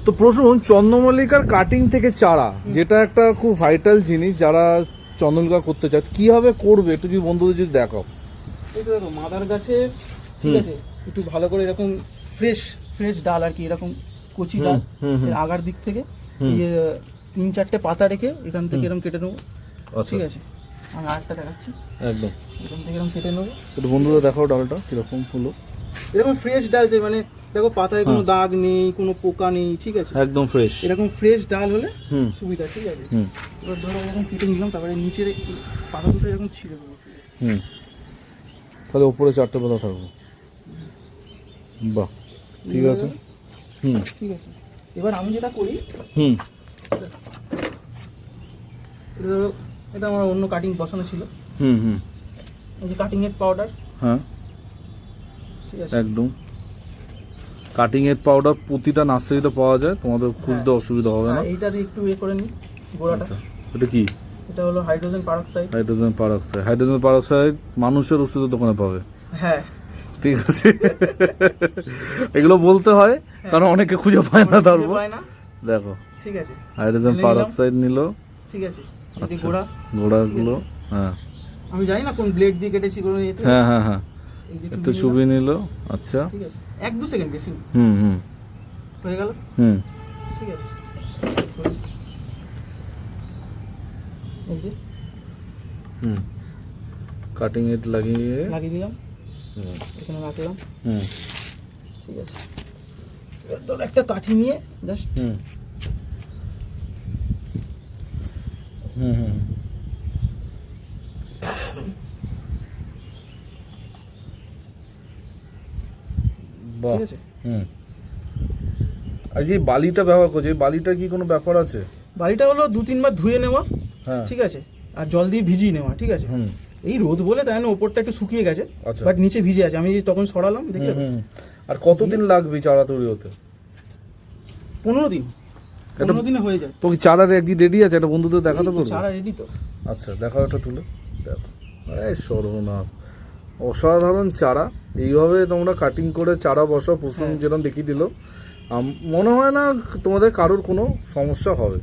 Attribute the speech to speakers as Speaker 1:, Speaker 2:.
Speaker 1: তো প্রসূন, চন্দ্রমল্লিকার কাটিং থেকে চারা, যেটা একটা খুব ভাইটাল জিনিস, যারা চন্দ্রমল্লিকা করতে চায় কিভাবে করবে একটু যদি বন্ধুদের যদি দেখাও।
Speaker 2: এই তো দেখো মাদার গাছে, ঠিক আছে, একটু ভালো করে এরকম ফ্রেশ ডাল আর কি, এরকম কচি ডাল আগার দিক থেকে এই 3-4টে পাতা রেখে এখান থেকে এরকম কেটে নেবো। ঠিক আছে, আমি আরেকটা দেখাচ্ছি।
Speaker 1: একদম
Speaker 2: এখান থেকে এরকম কেটে নেবো।
Speaker 1: একটু বন্ধুদের দেখাও ডালটা কিরকম হলো।
Speaker 2: এরকম ফ্রেশ ডাল, যে মানে দেখো পাতায় কোনো দাগ নেই, কোনো পোকা নেই, ঠিক আছে,
Speaker 1: একদম ফ্রেশ,
Speaker 2: এরকম ফ্রেশ ডাল হলে সুবিধা। ঠিক আছে, এবার ধরো এরকম কেটে নিলাম, তারপরে নিচের পাতা দুটো এরকম ছিঁড়ে দেবো।
Speaker 1: তাহলে উপরে 4টে পাতা থাকবে। বাহ, ঠিক আছে।
Speaker 2: ঠিক আছে, এবার আমি যেটা করি, এটা ধরো, এটা আমার অন্য কাটিং বসানো ছিল, এই যে কাটিং এর পাউডার।
Speaker 1: হ্যাঁ,
Speaker 2: ঠিক আছে,
Speaker 1: একদম কাটিং এর পাউডার প্রতিটা নার্সারিতে পাওয়া যায়, তোমাদের খুঁজতে অসুবিধা হবে না।
Speaker 2: এইটা দিয়ে একটু করে নিই গোড়াটা।
Speaker 1: এটা কি?
Speaker 2: এটা হলো হাইড্রোজেন পারঅক্সাইড।
Speaker 1: হাইড্রোজেন পারঅক্সাইড মানুষের ওষুধের দোকানে পাবে।
Speaker 2: হ্যাঁ,
Speaker 1: ঠিক আছে, এগুলো বলতে হয় কারণ অনেকে খুঁজে পায় না। তারপর দেখো,
Speaker 2: ঠিক আছে,
Speaker 1: হাইড্রোজেন পারঅক্সাইড নিল।
Speaker 2: ঠিক আছে,
Speaker 1: আচ্ছা,
Speaker 2: গোড়া
Speaker 1: গোড়াগুলো, হ্যাঁ,
Speaker 2: আমি জানি না কোন ব্লেড দিয়ে কেটেছি, কোনো
Speaker 1: হ্যাঁ হ্যাঁ হ্যাঁ, একটু চুবি নিল। আচ্ছা,
Speaker 2: ঠিক আছে, 1-2 সেকেন্ড বেশি হয়ে গেল। ঠিক আছে, এই যে
Speaker 1: কাটিং এর লাগিয়ে
Speaker 2: দিলাম, এখানে রাখলাম। ঠিক আছে, এবার ধর একটা কাঠি নিয়ে জাস্ট ঠিক আছে।
Speaker 1: আর যে বালিটা ব্যবহার করছে, এই বালিটা কি কোনো ব্যাপার আছে?
Speaker 2: বালিটা হলো 2-3 বার ধুয়ে নেওয়া, ঠিক আছে, আর জল দিয়ে ভিজিয়ে নেওয়া। ঠিক আছে, এই রোদ বলে তাই না ওপরটা একটু শুকিয়ে গেছে, বাট নিচে ভিজে আছে। আমি তখন সরালাম, দেখলে।
Speaker 1: আর কতদিন লাগবে চারা তৈরি হতে?
Speaker 2: 15 দিন। 15 দিনে হয়ে যায়।
Speaker 1: তো কি চারা রেডি আছে? এটা বন্ধুদের দেখাতে পারবো?
Speaker 2: চারা রেডি তো।
Speaker 1: আচ্ছা, দেখাও, এটা তুলে দেখো। এই সর্বনাশ, অসাধারণ চারা। এইভাবে তোমরা কাটিং করে চারা বসাও, প্রসূন যেরকম দেখিয়ে দিল, মনে হয় না তোমাদের কারোর কোনো সমস্যা হবে।